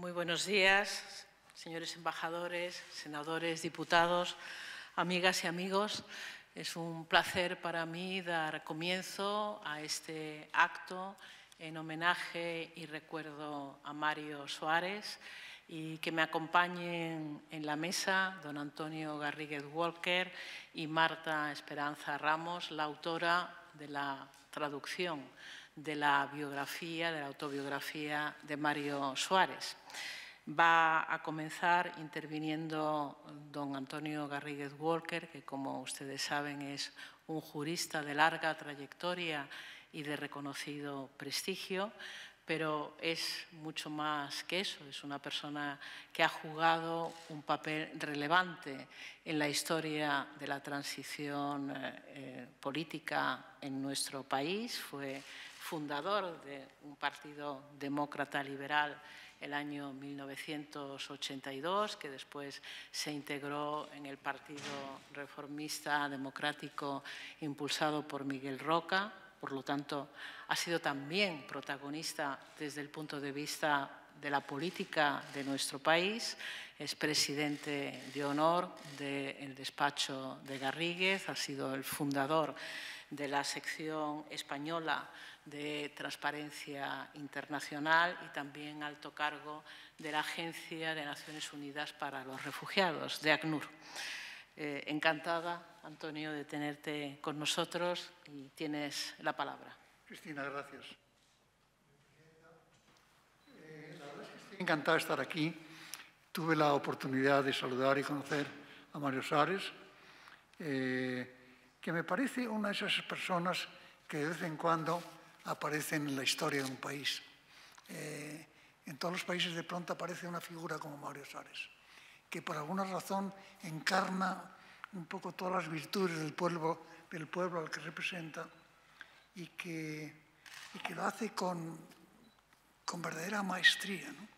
Muy buenos días, señores embajadores, senadores, diputados, amigas y amigos. Es un placer para mí dar comienzo a este acto en homenaje y recuerdo a Mario Soares y que me acompañen en la mesa don Antonio Garrigues Walker y Marta Esperanza Ramos, la autora de la traducción de la biografía, de la autobiografía de Mario Soares. Va a comenzar interviniendo don Antonio Garrigues Walker, que como ustedes saben es un jurista de larga trayectoria y de reconocido prestigio, pero es mucho más que eso, es una persona que ha jugado un papel relevante en la historia de la transición política en nuestro país. Fue fundador de un partido demócrata liberal el año 1982, que después se integró en el Partido Reformista Democrático impulsado por Miguel Roca. Por lo tanto, ha sido también protagonista desde el punto de vista de la política de nuestro país. Es presidente de honor del despacho de Garrigues, ha sido el fundador de la sección española de Transparencia Internacional y también alto cargo de la Agencia de Naciones Unidas para los Refugiados, de ACNUR. Encantada, Antonio, de tenerte con nosotros y tienes la palabra. Cristina, gracias. La verdad es que estoy encantado de estar aquí. Tuve la oportunidad de saludar y conocer a Mario Soares, que me parece una de esas personas que de vez en cuando aparecen en la historia de un país. En todos los países de pronto aparece una figura como Mario Soares, que por alguna razón encarna un poco todas las virtudes del pueblo al que representa y que lo hace con verdadera maestría, ¿no?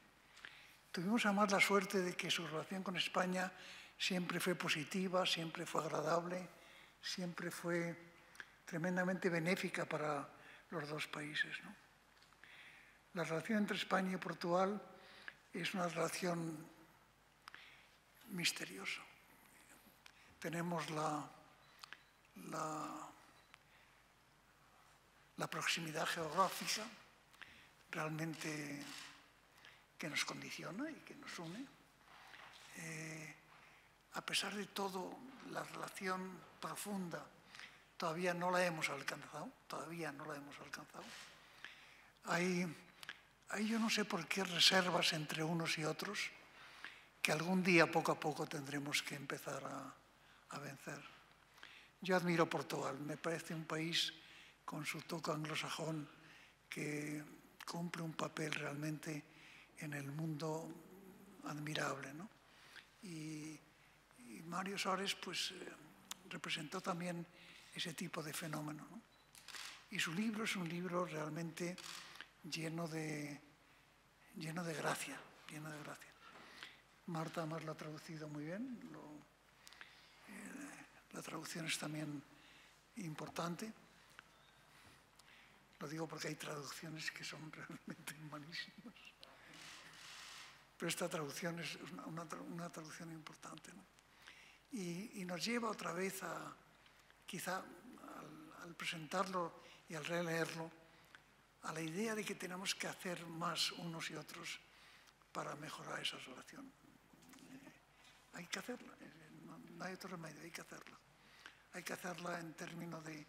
Tuvimos además la suerte de que su relación con España siempre fue positiva, siempre fue agradable, siempre fue tremendamente benéfica para los dos países, ¿no? La relación entre España y Portugal es una relación misteriosa. Tenemos la proximidad geográfica realmente que nos condiciona y que nos une. A pesar de todo, la relación profunda todavía no la hemos alcanzado, Hay yo no sé por qué reservas entre unos y otros que algún día, poco a poco, tendremos que empezar a vencer. Yo admiro Portugal, me parece un país con su toque anglosajón que cumple un papel realmente en el mundo admirable, ¿no? Y Mario Soares pues, representó también ese tipo de fenómeno, ¿no? Y su libro es un libro realmente lleno de gracia, Marta además lo ha traducido muy bien, la traducción es también importante. Lo digo porque hay traducciones que son realmente malísimas. Pero esta traducción es una traducción importante, ¿no? Y nos lleva otra vez quizá al presentarlo y al releerlo, a la idea de que tenemos que hacer más unos y otros para mejorar esa relación. Hay que hacerla, no hay otro remedio, hay que hacerla. Hay que hacerla en términos de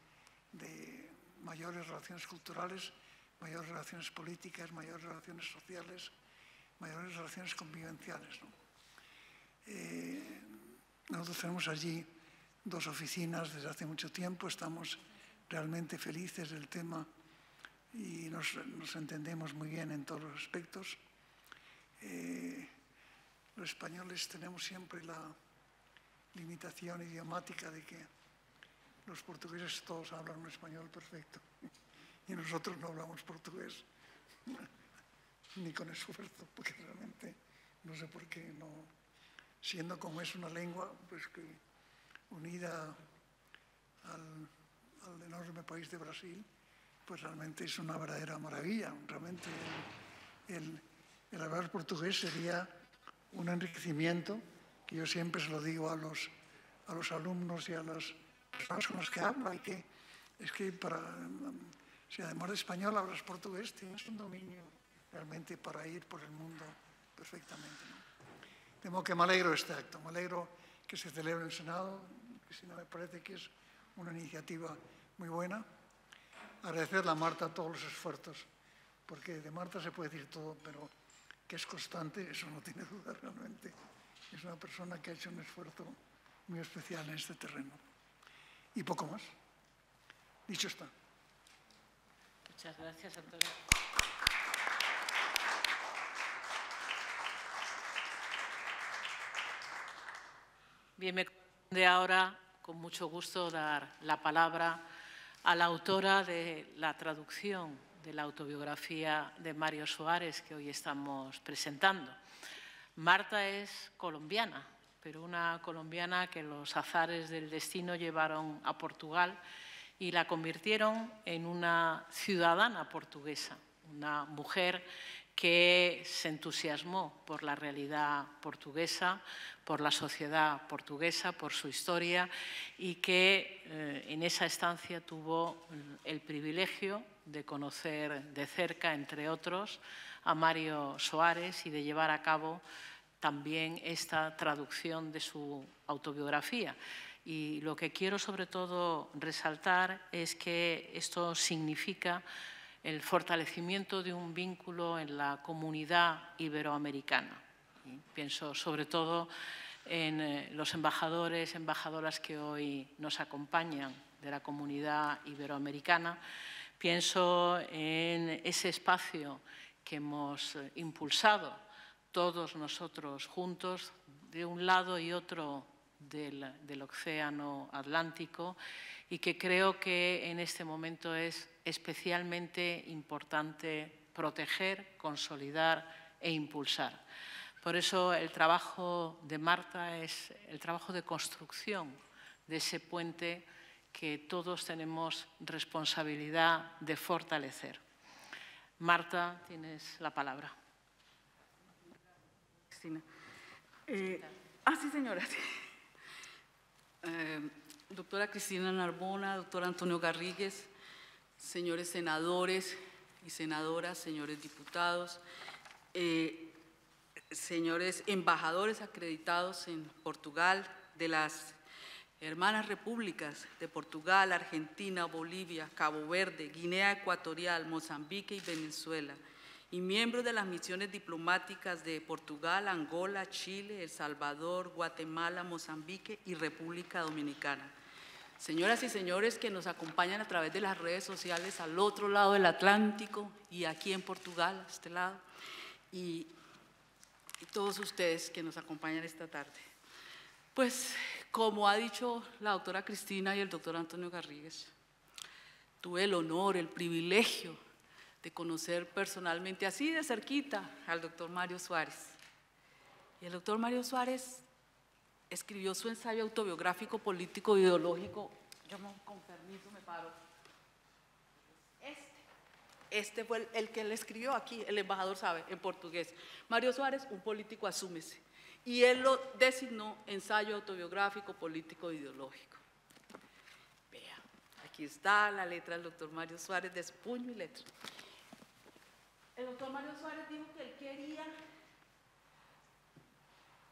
mayores relaciones culturales, mayores relaciones políticas, mayores relaciones sociales, mayores relaciones convivenciales, ¿no? Nosotros tenemos allí 2 oficinas desde hace mucho tiempo, estamos realmente felices del tema y nos entendemos muy bien en todos los aspectos. Los españoles tenemos siempre la limitación idiomática de que los portugueses todos hablan un español perfecto y nosotros no hablamos portugués ni con esfuerzo, porque realmente no sé por qué no, siendo como es una lengua pues que unida al enorme país de Brasil, pues realmente es una verdadera maravilla. Realmente el hablar portugués sería un enriquecimiento, que yo siempre se lo digo a los alumnos y a las personas con las que hablo, es que si además de español hablas portugués, tienes un dominio realmente para ir por el mundo perfectamente, ¿no? De modo que me alegro de este acto, me alegro que se celebre en el Senado, que si no me parece que es una iniciativa muy buena. Agradecerle a Marta todos los esfuerzos, porque de Marta se puede decir todo, pero que es constante, eso no tiene duda realmente. Es una persona que ha hecho un esfuerzo muy especial en este terreno. Y poco más. Dicho está. Muchas gracias, Antonio. Bien, me corresponde ahora, con mucho gusto, dar la palabra a la autora de la traducción de la autobiografía de Mario Soares que hoy estamos presentando. Marta es colombiana, pero una colombiana que los azares del destino llevaron a Portugal y la convirtieron en una ciudadana portuguesa, una mujer que se entusiasmó por la realidad portuguesa, por la sociedad portuguesa, por su historia y que en esa estancia tuvo el privilegio de conocer de cerca, entre otros, a Mario Soares y de llevar a cabo también esta traducción de su autobiografía. Y lo que quiero sobre todo resaltar es que esto significa el fortalecimiento de un vínculo en la comunidad iberoamericana. Y pienso sobre todo en los embajadores, embajadoras que hoy nos acompañan de la comunidad iberoamericana. Pienso en ese espacio que hemos impulsado todos nosotros juntos, de un lado y otro del océano Atlántico, y que creo que en este momento es especialmente importante proteger, consolidar e impulsar. Por eso el trabajo de Marta es el trabajo de construcción de ese puente que todos tenemos responsabilidad de fortalecer. Marta, tienes la palabra. Cristina. Sí, señora. Doctora Cristina Narbona, doctor Antonio Garrigues, señores senadores y senadoras, señores diputados, señores embajadores acreditados en Portugal, de las hermanas repúblicas de Portugal, Argentina, Bolivia, Cabo Verde, Guinea Ecuatorial, Mozambique y Venezuela, y miembros de las misiones diplomáticas de Portugal, Angola, Chile, El Salvador, Guatemala, Mozambique y República Dominicana. Señoras y señores que nos acompañan a través de las redes sociales al otro lado del Atlántico y aquí en Portugal, a este lado, y todos ustedes que nos acompañan esta tarde. Pues, como ha dicho la doctora Cristina y el doctor Antonio Garrigues, tuve el honor, el privilegio de conocer personalmente, así de cerquita, al doctor Mario Soares. Y el doctor Mario Soares escribió su ensayo autobiográfico político ideológico. Yo con permiso me paro. Este fue el que le escribió aquí, el embajador sabe, en portugués. Mario Soares, un político, asúmese. Y él lo designó ensayo autobiográfico político ideológico. Vea, aquí está la letra del doctor Mario Soares, de su puño y letra. El doctor Mario Soares dijo que él quería,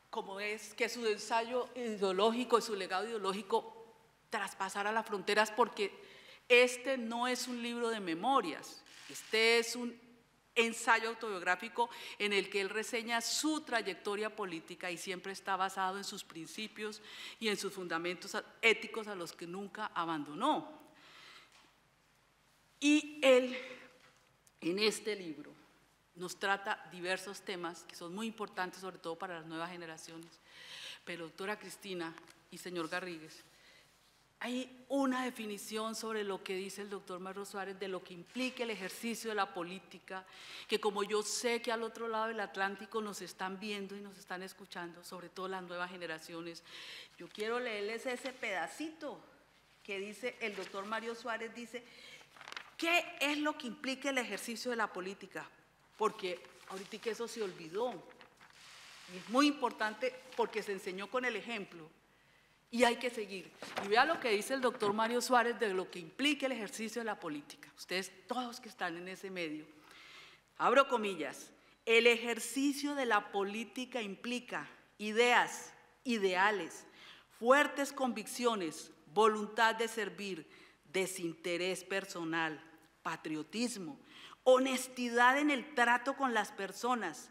como es, que su ensayo ideológico y su legado ideológico traspasara las fronteras, porque este no es un libro de memorias, este es un ensayo autobiográfico en el que él reseña su trayectoria política y siempre está basado en sus principios y en sus fundamentos éticos a los que nunca abandonó. Y él, en este libro, nos trata diversos temas que son muy importantes, sobre todo para las nuevas generaciones. Pero, doctora Cristina y señor Garrigues, hay una definición sobre lo que dice el doctor Mario Soares de lo que implica el ejercicio de la política, que como yo sé que al otro lado del Atlántico nos están viendo y nos están escuchando, sobre todo las nuevas generaciones, yo quiero leerles ese pedacito que dice el doctor Mario Soares, dice, ¿qué es lo que implica el ejercicio de la política? porque ahorita eso se olvidó. Y es muy importante porque se enseñó con el ejemplo y hay que seguir. Y vea lo que dice el doctor Mario Suárez de lo que implica el ejercicio de la política. Ustedes todos que están en ese medio. Abro comillas. El ejercicio de la política implica ideas, ideales, fuertes convicciones, voluntad de servir, desinterés personal, patriotismo, honestidad en el trato con las personas,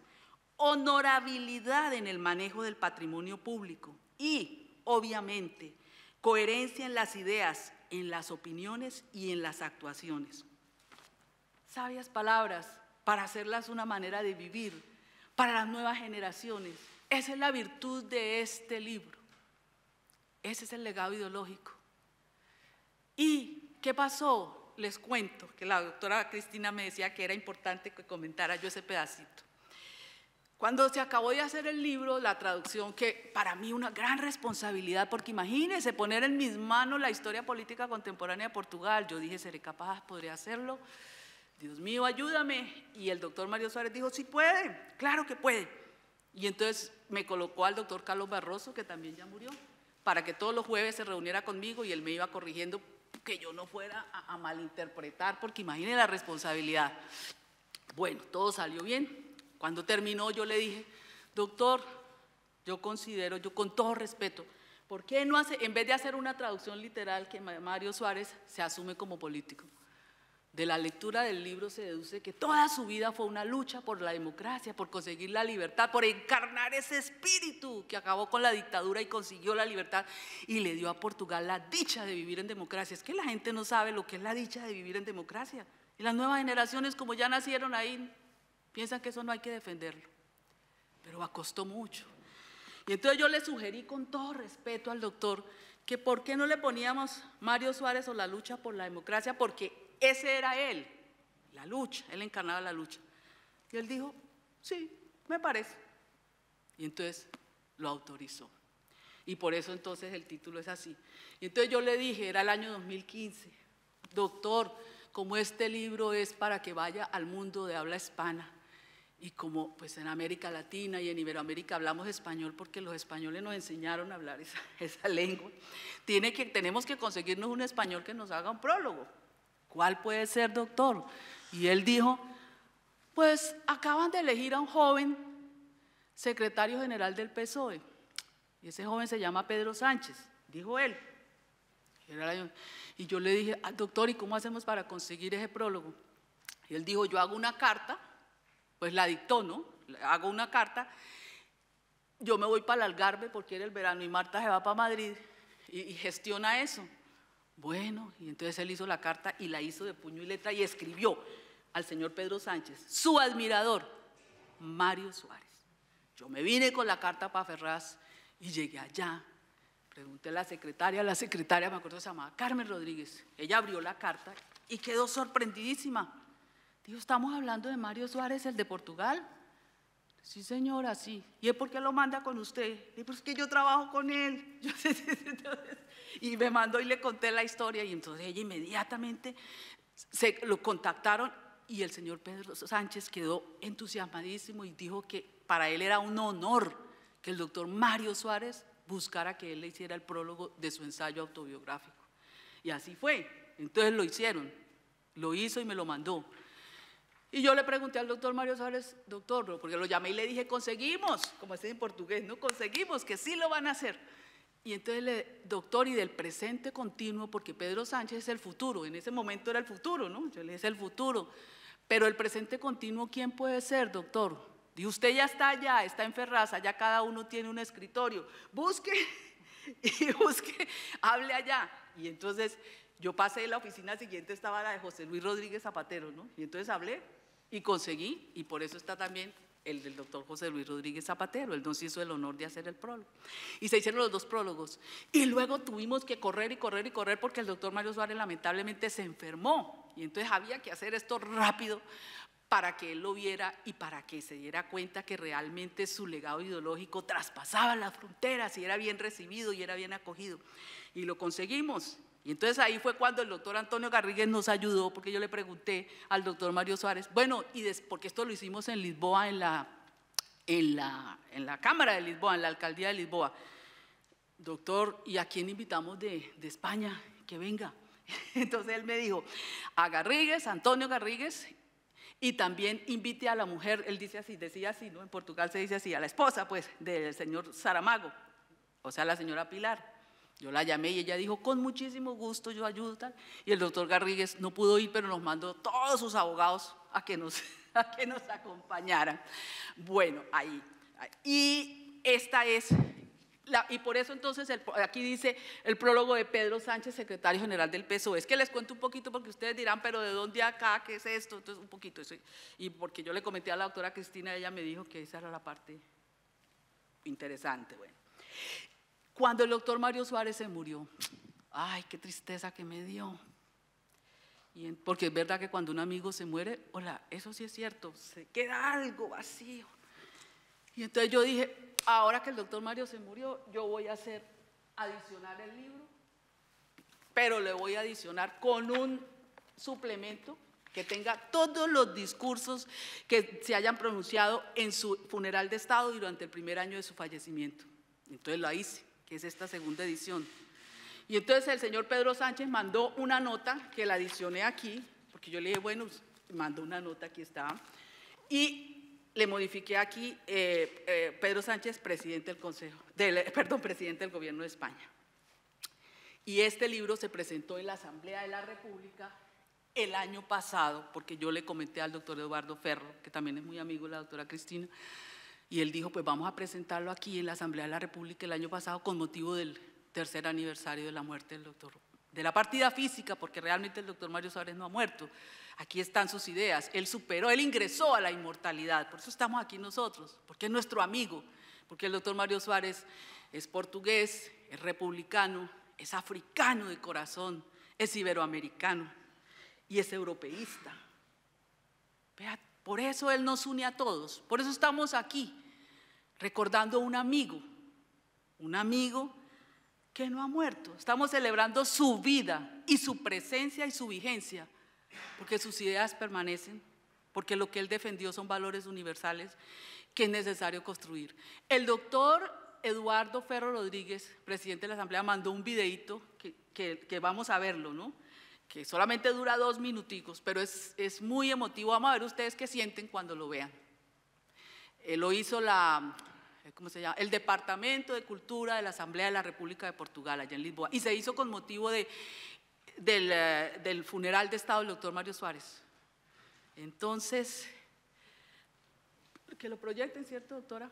honorabilidad en el manejo del patrimonio público y, obviamente, coherencia en las ideas, en las opiniones y en las actuaciones. Sabias palabras para hacerlas una manera de vivir para las nuevas generaciones. Esa es la virtud de este libro. Ese es el legado ideológico. ¿Y qué pasó? Les cuento que la doctora Cristina me decía que era importante que comentara yo ese pedacito. Cuando se acabó de hacer el libro, la traducción, que para mí una gran responsabilidad, porque imagínense poner en mis manos la historia política contemporánea de Portugal. Yo dije, ¿seré capaz? ¿Podría hacerlo? Dios mío, ayúdame. Y el doctor Mario Suárez dijo, sí puede, claro que puede. Y entonces me colocó al doctor Carlos Barroso, que también ya murió, para que todos los jueves se reuniera conmigo y él me iba corrigiendo que yo no fuera a malinterpretar, porque imagínense la responsabilidad. Bueno, todo salió bien. Cuando terminó yo le dije, doctor, yo considero, yo con todo respeto, ¿por qué no hace, en vez de hacer una traducción literal que Mario Suárez se asume como político? De la lectura del libro se deduce que toda su vida fue una lucha por la democracia, por conseguir la libertad, por encarnar ese espíritu que acabó con la dictadura y consiguió la libertad y le dio a Portugal la dicha de vivir en democracia. Es que la gente no sabe lo que es la dicha de vivir en democracia. Y las nuevas generaciones, como ya nacieron ahí, piensan que eso no hay que defenderlo. Pero costó mucho. Y entonces yo le sugerí con todo respeto al doctor que por qué no le poníamos Mario Suárez o la lucha por la democracia, porque ese era él, la lucha, él encarnaba la lucha. Y él dijo, sí, me parece. Y entonces lo autorizó. Y por eso entonces el título es así. Y entonces yo le dije, era el año 2015, doctor, como este libro es para que vaya al mundo de habla hispana, y como pues en América Latina y en Iberoamérica hablamos español porque los españoles nos enseñaron a hablar esa lengua, tenemos que conseguirnos un español que nos haga un prólogo. ¿Cuál puede ser, doctor? Y él dijo, pues acaban de elegir a un joven secretario general del PSOE, y ese joven se llama Pedro Sánchez, dijo él. Y yo le dije, doctor, ¿y cómo hacemos para conseguir ese prólogo? Y él dijo, yo hago una carta, pues la dictó, ¿no? Hago una carta, yo me voy para el Algarve porque era el verano y Marta se va para Madrid y gestiona eso. Bueno, y entonces él hizo la carta y la hizo de puño y letra y escribió al señor Pedro Sánchez, su admirador, Mario Suárez. Yo me vine con la carta para Ferraz y llegué allá. Pregunté a la secretaria me acuerdo se llamaba Carmen Rodríguez. Ella abrió la carta y quedó sorprendidísima. Dijo, ¿estamos hablando de Mario Suárez, el de Portugal? Sí, señora, sí. ¿Y es por qué lo manda con usted? Y pues que yo trabajo con él. Y me mandó y le conté la historia y entonces ella inmediatamente lo contactaron y el señor Pedro Sánchez quedó entusiasmadísimo y dijo que para él era un honor que el doctor Mario Suárez buscara que él le hiciera el prólogo de su ensayo autobiográfico. Y así fue. Entonces lo hicieron, lo hizo y me lo mandó. Y yo le pregunté al doctor Mario Suárez, doctor, porque lo llamé y le dije, conseguimos, como es en portugués, no conseguimos, que sí lo van a hacer. Y entonces, doctor, y del presente continuo, porque Pedro Sánchez es el futuro, en ese momento era el futuro, ¿no? Yo le dije, es el futuro, pero el presente continuo, ¿quién puede ser, doctor? Y usted ya está allá, está en Ferraz, allá cada uno tiene un escritorio, busque, y busque, hable allá. Y entonces, yo pasé en la oficina siguiente, estaba la de José Luis Rodríguez Zapatero, ¿no? Y entonces hablé y conseguí, y por eso está también el del doctor José Luis Rodríguez Zapatero, él nos hizo el honor de hacer el prólogo. Y se hicieron los dos prólogos. Y luego tuvimos que correr y correr y correr porque el doctor Mario Suárez lamentablemente se enfermó. Y entonces había que hacer esto rápido para que él lo viera y para que se diera cuenta que realmente su legado ideológico traspasaba las fronteras y era bien recibido y era bien acogido. Y lo conseguimos. Y entonces ahí fue cuando el doctor Antonio Garrigues nos ayudó, porque yo le pregunté al doctor Mario Suárez, bueno, porque esto lo hicimos en Lisboa, en la Cámara de Lisboa, en la Alcaldía de Lisboa. Doctor, ¿y a quién invitamos de España que venga? Entonces él me dijo, a Garrigues, Antonio Garrigues, y también invite a la mujer, él dice así, decía así, ¿no? En Portugal se dice así, a la esposa, pues, del señor Saramago, o sea, la señora Pilar. Yo la llamé y ella dijo, con muchísimo gusto, yo ayudo, tal. Y el doctor Garrigues no pudo ir, pero nos mandó todos sus abogados a que nos acompañaran. Bueno, ahí. Y esta es... y por eso entonces aquí dice el prólogo de Pedro Sánchez, secretario general del PSOE. Es que les cuento un poquito porque ustedes dirán, pero ¿de dónde acá? ¿Qué es esto? Entonces un poquito eso. Y porque yo le comenté a la doctora Cristina, ella me dijo que esa era la parte interesante. Bueno, cuando el doctor Mario Suárez se murió, ay, qué tristeza que me dio. Porque es verdad que cuando un amigo se muere, hola, eso sí es cierto, se queda algo vacío. Y entonces yo dije, ahora que el doctor Mario se murió, yo voy a adicionar el libro, pero le voy a adicionar con un suplemento que tenga todos los discursos que se hayan pronunciado en su funeral de Estado durante el primer año de su fallecimiento. Entonces la hice, que es esta segunda edición. Y entonces el señor Pedro Sánchez mandó una nota que la adicioné aquí, porque yo le dije, bueno, mandó una nota, aquí está, y le modifiqué aquí Pedro Sánchez, presidente presidente del Gobierno de España. Y este libro se presentó en la Asamblea de la República el año pasado, porque yo le comenté al doctor Eduardo Ferro, que también es muy amigo de la doctora Cristina, y él dijo, pues vamos a presentarlo aquí en la Asamblea de la República el año pasado con motivo del tercer aniversario de la muerte del doctor, de la partida física, porque realmente el doctor Mario Suárez no ha muerto. Aquí están sus ideas, él superó, él ingresó a la inmortalidad, por eso estamos aquí nosotros, porque es nuestro amigo, porque el doctor Mario Suárez es portugués, es republicano, es africano de corazón, es iberoamericano y es europeísta. Vea, por eso él nos une a todos, por eso estamos aquí, recordando a un amigo que no ha muerto. Estamos celebrando su vida y su presencia y su vigencia, porque sus ideas permanecen, porque lo que él defendió son valores universales que es necesario construir. El doctor Eduardo Ferro Rodríguez, presidente de la Asamblea, mandó un videíto que vamos a verlo, ¿no? Que solamente dura 2 minuticos, pero es muy emotivo. Vamos a ver ustedes qué sienten cuando lo vean. Lo hizo ¿cómo se llama? El Departamento de Cultura de la Asamblea de la República de Portugal, allá en Lisboa, y se hizo con motivo del funeral de Estado del doctor Mario Suárez. Entonces, que lo proyecten, ¿cierto, doctora?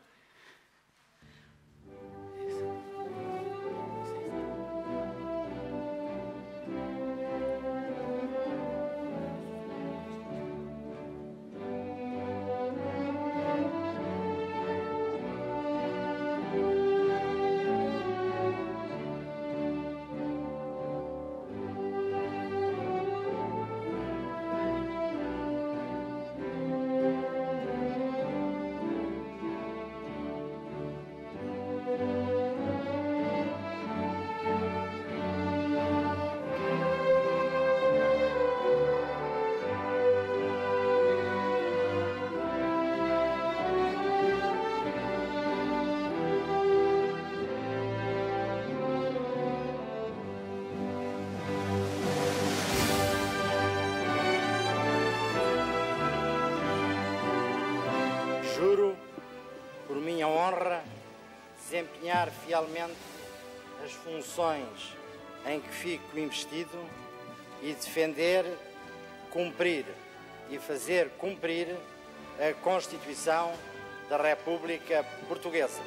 Juro, por minha honra, desempenhar fielmente as funções em que fico investido e defender, cumprir e fazer cumprir a Constituição da República Portuguesa.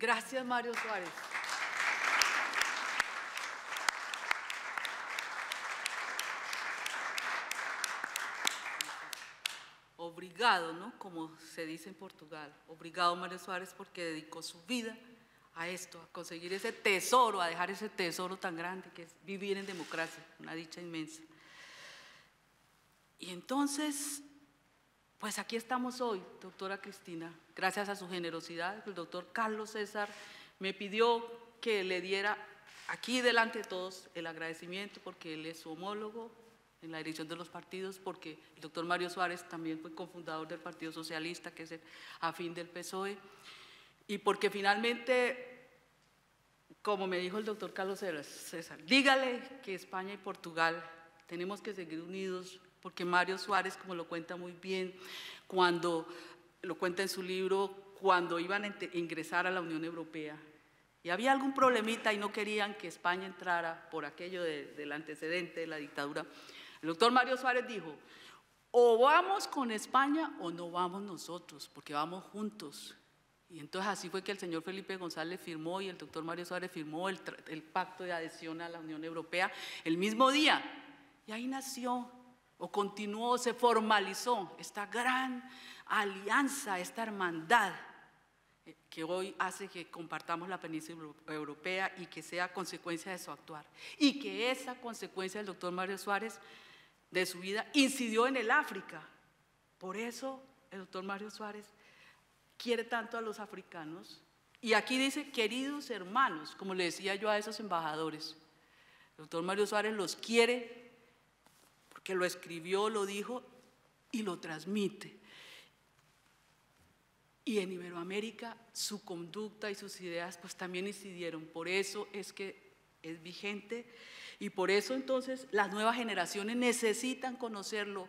Gracias, Mario Suárez. Obrigado, ¿no? Como se dice en Portugal. Obrigado, Mario Suárez, porque dedicó su vida a esto, a conseguir ese tesoro, a dejar ese tesoro tan grande que es vivir en democracia, una dicha inmensa. Y entonces, pues aquí estamos hoy, doctora Cristina, gracias a su generosidad. El doctor Carlos César me pidió que le diera aquí delante de todos el agradecimiento porque él es su homólogo en la dirección de los partidos, porque el doctor Mario Suárez también fue cofundador del Partido Socialista, que es el afín del PSOE, y porque finalmente, como me dijo el doctor Carlos César, dígale que España y Portugal tenemos que seguir unidos, porque Mario Suárez, como lo cuenta muy bien, cuando lo cuenta en su libro, cuando iban a ingresar a la Unión Europea, y había algún problemita y no querían que España entrara por aquello del antecedente de la dictadura, el doctor Mario Suárez dijo, o vamos con España o no vamos nosotros, porque vamos juntos. Y entonces así fue que el señor Felipe González firmó y el doctor Mario Suárez firmó el pacto de adhesión a la Unión Europea el mismo día. Y ahí nació, o continuó, se formalizó esta gran alianza, esta hermandad que hoy hace que compartamos la península europea y que sea consecuencia de su actuar. Y que esa consecuencia del doctor Mario Suárez, de su vida, incidió en el África. Por eso el doctor Mario Suárez quiere tanto a los africanos. Y aquí dice, queridos hermanos, como le decía yo a esos embajadores. El doctor Mario Suárez los quiere porque lo escribió, lo dijo y lo transmite. Y en Iberoamérica su conducta y sus ideas pues también incidieron. Por eso es que es vigente y por eso entonces las nuevas generaciones necesitan conocerlo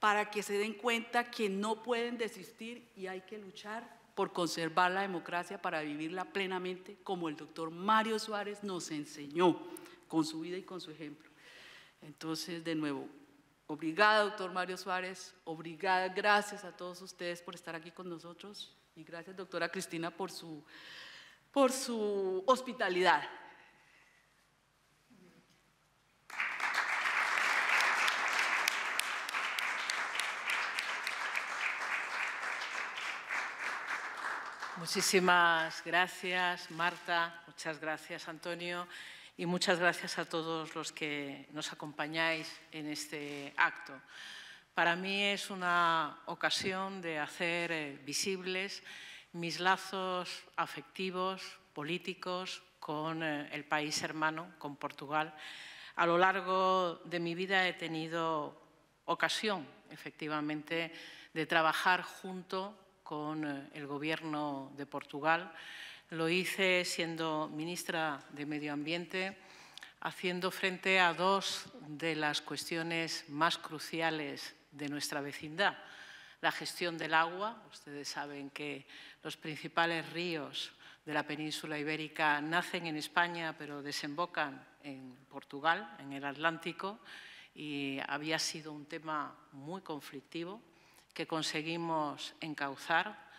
para que se den cuenta que no pueden desistir y hay que luchar por conservar la democracia para vivirla plenamente como el doctor Mario Suárez nos enseñó con su vida y con su ejemplo. Entonces, de nuevo, obrigada, doctor Mario Suárez, obrigada, gracias a todos ustedes por estar aquí con nosotros y gracias, doctora Cristina, por su hospitalidad. Muchísimas gracias, Marta, muchas gracias, Antonio, y muchas gracias a todos los que nos acompañáis en este acto. Para mí es una ocasión de hacer visibles mis lazos afectivos, políticos, con el país hermano, con Portugal. A lo largo de mi vida he tenido ocasión, efectivamente, de trabajar junto con el Gobierno de Portugal. Lo hice siendo ministra de Medio Ambiente, haciendo frente a dos de las cuestiones más cruciales de nuestra vecindad. La gestión del agua. Ustedes saben que los principales ríos de la península ibérica nacen en España, pero desembocan en Portugal, en el Atlántico, y había sido un tema muy conflictivo que conseguimos encauzar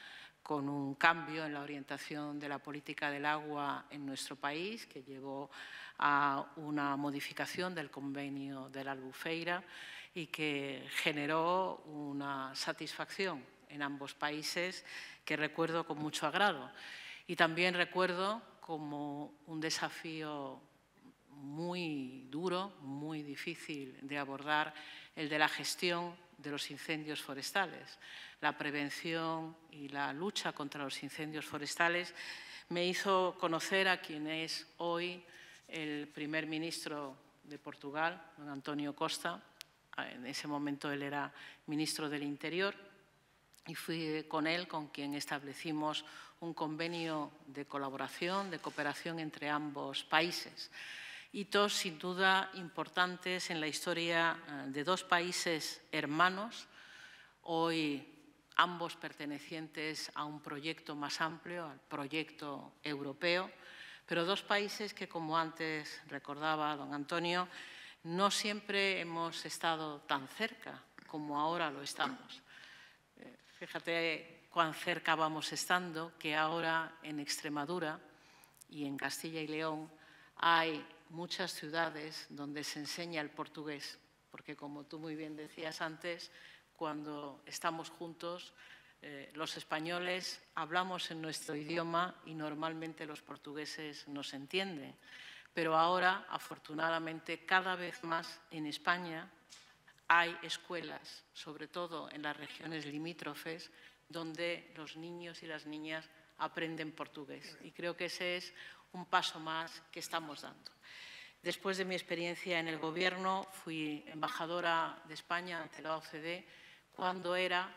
con un cambio en la orientación de la política del agua en nuestro país, que llevó a una modificación del convenio de la Albufeira y que generó una satisfacción en ambos países que recuerdo con mucho agrado. Y también recuerdo como un desafío muy duro, muy difícil de abordar, el de la gestión de los incendios forestales. La prevención y la lucha contra los incendios forestales me hizo conocer a quien es hoy el primer ministro de Portugal, don Antonio Costa. En ese momento él era ministro del Interior y fui con él con quien establecimos un convenio de colaboración, de cooperación entre ambos países. Hitos sin duda importantes en la historia de dos países hermanos, hoy ambos pertenecientes a un proyecto más amplio, al proyecto europeo, pero dos países que, como antes recordaba don Antonio, no siempre hemos estado tan cerca como ahora lo estamos. Fíjate, cuán cerca vamos estando, que ahora en Extremadura y en Castilla y León hay muchas ciudades donde se enseña el portugués, porque como tú muy bien decías antes, cuando estamos juntos, los españoles hablamos en nuestro idioma y normalmente los portugueses nos entienden. Pero ahora, afortunadamente, cada vez más en España hay escuelas, sobre todo en las regiones limítrofes, donde los niños y las niñas aprenden portugués. Y creo que ese es un paso más que estamos dando. Después de mi experiencia en el Gobierno, fui embajadora de España ante la OCDE cuando era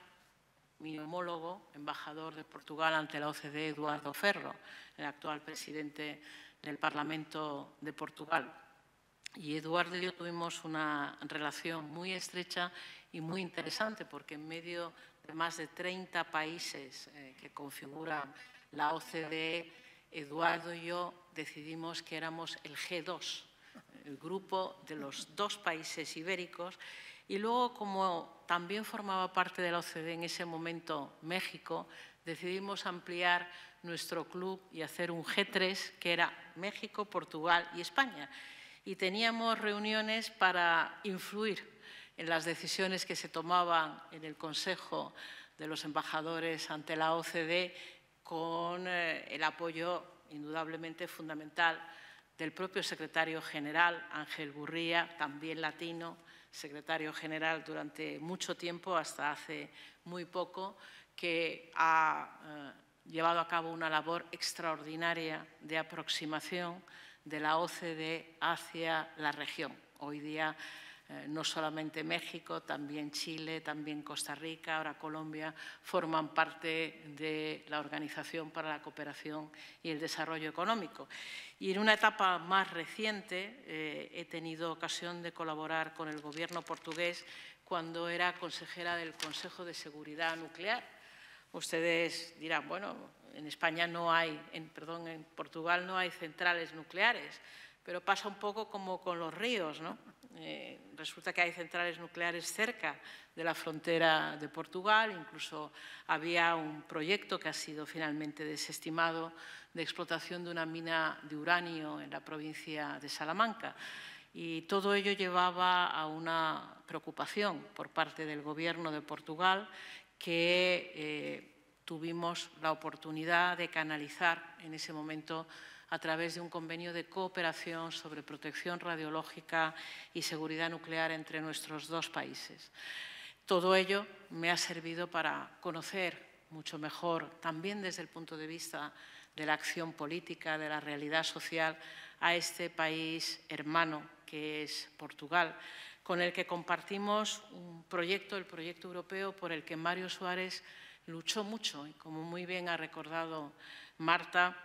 mi homólogo, embajador de Portugal ante la OCDE, Eduardo Ferro, el actual presidente del Parlamento de Portugal. Y Eduardo y yo tuvimos una relación muy estrecha y muy interesante, porque en medio de más de 30 países que configuran la OCDE, Eduardo y yo decidimos que éramos el G2, el grupo de los 2 países ibéricos. Y luego, como también formaba parte de la OCDE en ese momento México, decidimos ampliar nuestro club y hacer un G3, que era México, Portugal y España. Y teníamos reuniones para influir en las decisiones que se tomaban en el Consejo de los Embajadores ante la OCDE, con el apoyo indudablemente fundamental del propio secretario general, Ángel Gurría, también latino, secretario general durante mucho tiempo, hasta hace muy poco, que ha llevado a cabo una labor extraordinaria de aproximación de la OCDE hacia la región. Hoy día no solamente México, también Chile, también Costa Rica, ahora Colombia, forman parte de la Organización para la Cooperación y el Desarrollo Económico. Y en una etapa más reciente he tenido ocasión de colaborar con el Gobierno portugués cuando era consejera del Consejo de Seguridad Nuclear. Ustedes dirán, bueno, en España no hay, en Portugal no hay centrales nucleares, pero pasa un poco como con los ríos, ¿no? Resulta que hay centrales nucleares cerca de la frontera de Portugal, incluso había un proyecto que ha sido finalmente desestimado de explotación de una mina de uranio en la provincia de Salamanca. Y todo ello llevaba a una preocupación por parte del Gobierno de Portugal que tuvimos la oportunidad de canalizar en ese momento a través de un convenio de cooperación sobre protección radiológica y seguridad nuclear entre nuestros 2 países. Todo ello me ha servido para conocer mucho mejor, también desde el punto de vista de la acción política, de la realidad social, a este país hermano que es Portugal, con el que compartimos un proyecto, el proyecto europeo, por el que Mário Soares luchó mucho. Y como muy bien ha recordado Marta,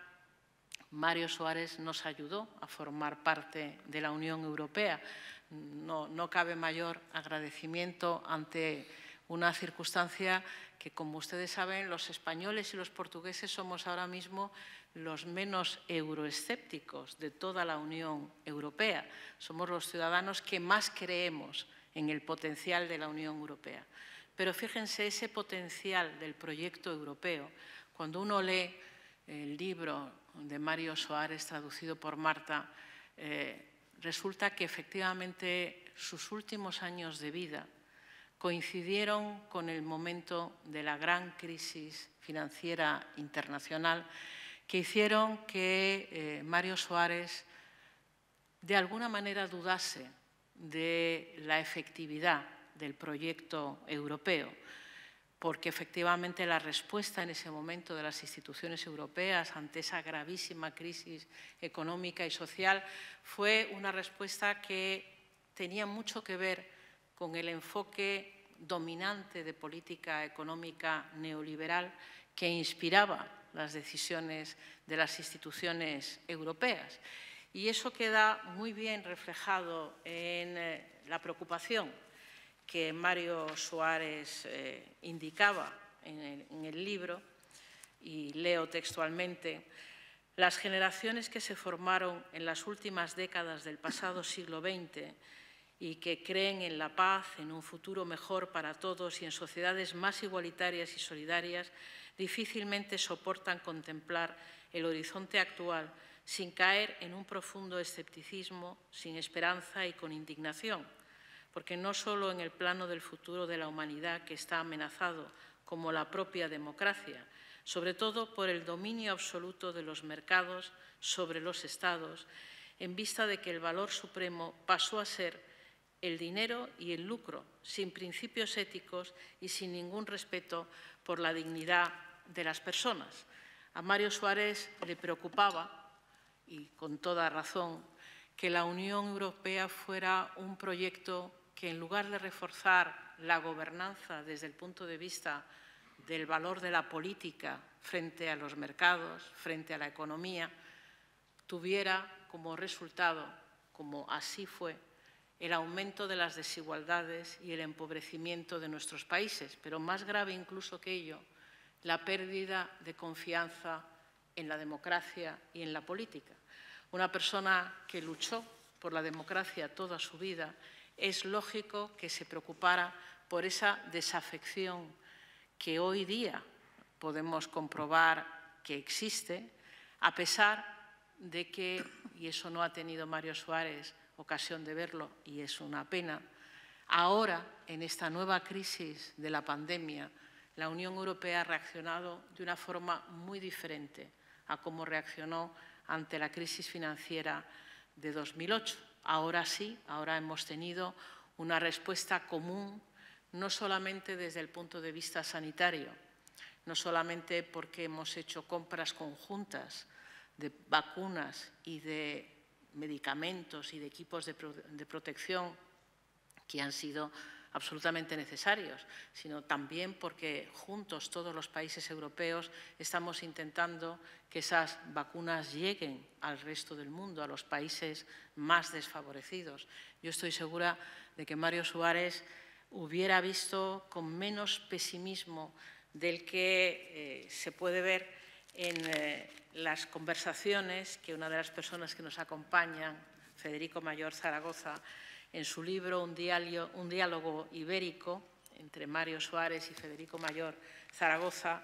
Mário Soares nos ayudó a formar parte de la Unión Europea. No cabe mayor agradecimiento ante una circunstancia que, como ustedes saben, los españoles y los portugueses somos ahora mismo los menos euroescépticos de toda la Unión Europea. Somos los ciudadanos que más creemos en el potencial de la Unión Europea. Pero fíjense, ese potencial del proyecto europeo, cuando uno lee el libro de Mário Soares, traducido por Marta, resulta que efectivamente sus últimos años de vida coincidieron con el momento de la gran crisis financiera internacional, que hicieron que Mário Soares de alguna manera dudase de la efectividad del proyecto europeo, porque efectivamente la respuesta en ese momento de las instituciones europeas ante esa gravísima crisis económica y social fue una respuesta que tenía mucho que ver con el enfoque dominante de política económica neoliberal que inspiraba las decisiones de las instituciones europeas. Y eso queda muy bien reflejado en la preocupación que Mário Soares indicaba en el libro, y leo textualmente: las generaciones que se formaron en las últimas décadas del pasado siglo XX y que creen en la paz, en un futuro mejor para todos y en sociedades más igualitarias y solidarias, difícilmente soportan contemplar el horizonte actual sin caer en un profundo escepticismo, sin esperanza y con indignación, porque no solo en el plano del futuro de la humanidad que está amenazado, como la propia democracia, sobre todo por el dominio absoluto de los mercados sobre los Estados, en vista de que el valor supremo pasó a ser el dinero y el lucro, sin principios éticos y sin ningún respeto por la dignidad de las personas. A Mario Soares le preocupaba, y con toda razón, que la Unión Europea fuera un proyecto que, en lugar de reforzar la gobernanza desde el punto de vista del valor de la política frente a los mercados, frente a la economía, tuviera como resultado, como así fue, el aumento de las desigualdades y el empobrecimiento de nuestros países, pero más grave incluso que ello, la pérdida de confianza en la democracia y en la política. Una persona que luchó por la democracia toda su vida, es lógico que se preocupara por esa desafección que hoy día podemos comprobar que existe, a pesar de que, y eso no ha tenido Mario Soares ocasión de verlo, y es una pena, ahora, en esta nueva crisis de la pandemia, la Unión Europea ha reaccionado de una forma muy diferente a cómo reaccionó ante la crisis financiera de 2008. Ahora sí, ahora hemos tenido una respuesta común, no solamente desde el punto de vista sanitario, no solamente porque hemos hecho compras conjuntas de vacunas y de medicamentos y de equipos de protección que han sido absolutamente necesarios, sino también porque juntos todos los países europeos estamos intentando que esas vacunas lleguen al resto del mundo, a los países más desfavorecidos. Yo estoy segura de que Mario Soares hubiera visto con menos pesimismo del que se puede ver en las conversaciones que una de las personas que nos acompañan, Federico Mayor Zaragoza, en su libro Un diálogo ibérico, entre Mario Soares y Federico Mayor Zaragoza,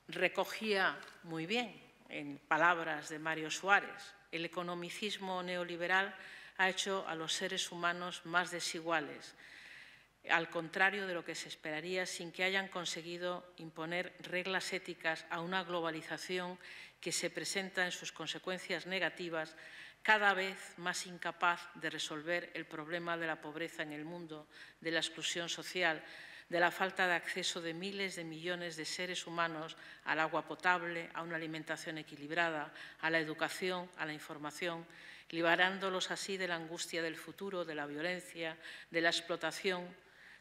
recogía muy bien, en palabras de Mario Soares, el economicismo neoliberal ha hecho a los seres humanos más desiguales, al contrario de lo que se esperaría, sin que hayan conseguido imponer reglas éticas a una globalización que se presenta en sus consecuencias negativas cada vez más incapaz de resolver el problema de la pobreza en el mundo, de la exclusión social, de la falta de acceso de miles de millones de seres humanos al agua potable, a una alimentación equilibrada, a la educación, a la información, liberándolos así de la angustia del futuro, de la violencia, de la explotación,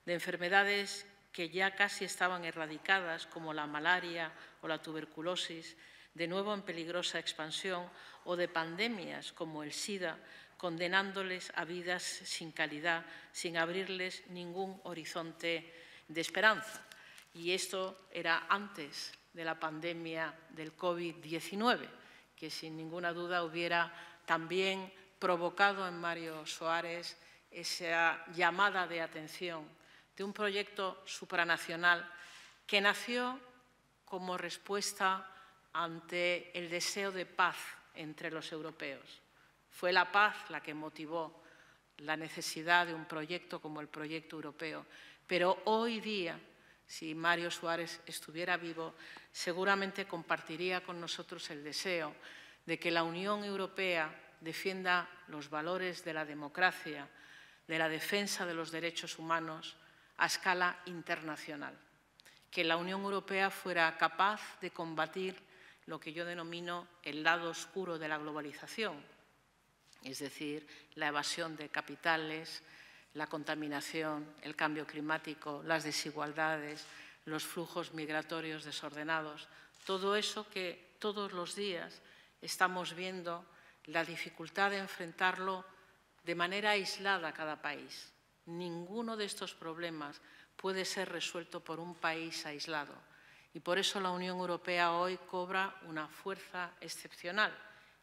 de enfermedades que ya casi estaban erradicadas, como la malaria o la tuberculosis, de nuevo en peligrosa expansión, o de pandemias como el SIDA, condenándoles a vidas sin calidad, sin abrirles ningún horizonte de esperanza. Y esto era antes de la pandemia del COVID-19, que sin ninguna duda hubiera también provocado en Mario Soares esa llamada de atención de un proyecto supranacional que nació como respuesta ante el deseo de paz entre los europeos. Fue la paz la que motivó la necesidad de un proyecto como el proyecto europeo. Pero hoy día, si Mario Soares estuviera vivo, seguramente compartiría con nosotros el deseo de que la Unión Europea defienda los valores de la democracia, de la defensa de los derechos humanos a escala internacional. Que la Unión Europea fuera capaz de combatir lo que yo denomino el lado oscuro de la globalización, es decir, la evasión de capitales, la contaminación, el cambio climático, las desigualdades, los flujos migratorios desordenados, todo eso que todos los días estamos viendo la dificultad de enfrentarlo de manera aislada a cada país. Ninguno de estos problemas puede ser resuelto por un país aislado. Y por eso la Unión Europea hoy cobra una fuerza excepcional.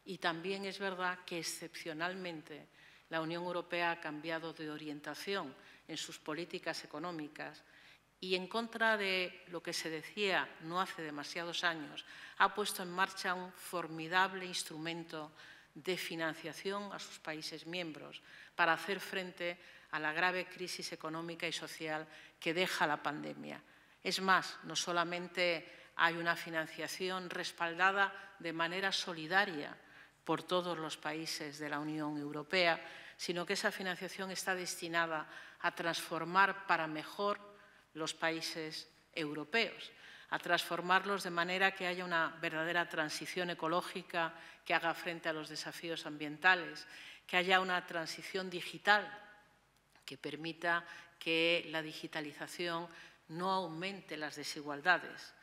Y también es verdad que excepcionalmente la Unión Europea ha cambiado de orientación en sus políticas económicas y en contra de lo que se decía no hace demasiados años, ha puesto en marcha un formidable instrumento de financiación a sus países miembros para hacer frente a la grave crisis económica y social que deja la pandemia. Es más, no solamente hay una financiación respaldada de manera solidaria por todos los países de la Unión Europea, sino que esa financiación está destinada a transformar para mejor los países europeos, a transformarlos de manera que haya una verdadera transición ecológica que haga frente a los desafíos ambientales, que haya una transición digital que permita que la digitalización no aumente las desigualdades,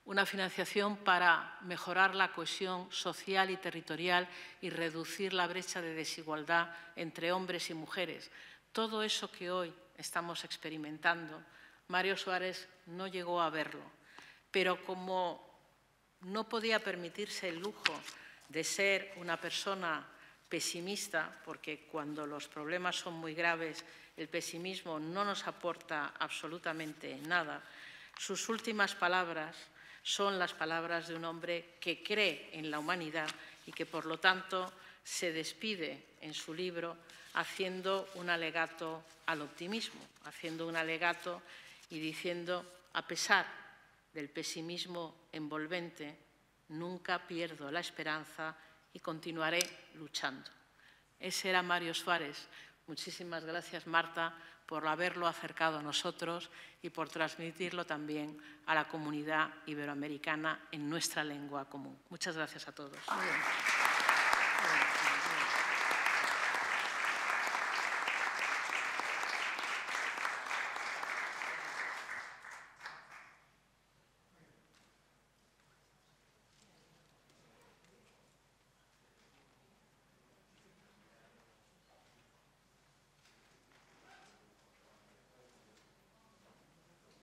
una financiación para mejorar la cohesión social y territorial y reducir la brecha de desigualdad entre hombres y mujeres. Todo eso que hoy estamos experimentando, Mario Soares no llegó a verlo, pero como no podía permitirse el lujo de ser una persona pesimista, porque cuando los problemas son muy graves, el pesimismo no nos aporta absolutamente nada, sus últimas palabras son las palabras de un hombre que cree en la humanidad y que, por lo tanto, se despide en su libro haciendo un alegato al optimismo, haciendo un alegato y diciendo, a pesar del pesimismo envolvente, nunca pierdo la esperanza y continuaré luchando. Ese era Mario Soares. Muchísimas gracias, Marta, por haberlo acercado a nosotros y por transmitirlo también a la comunidad iberoamericana en nuestra lengua común. Muchas gracias a todos. Muy bien.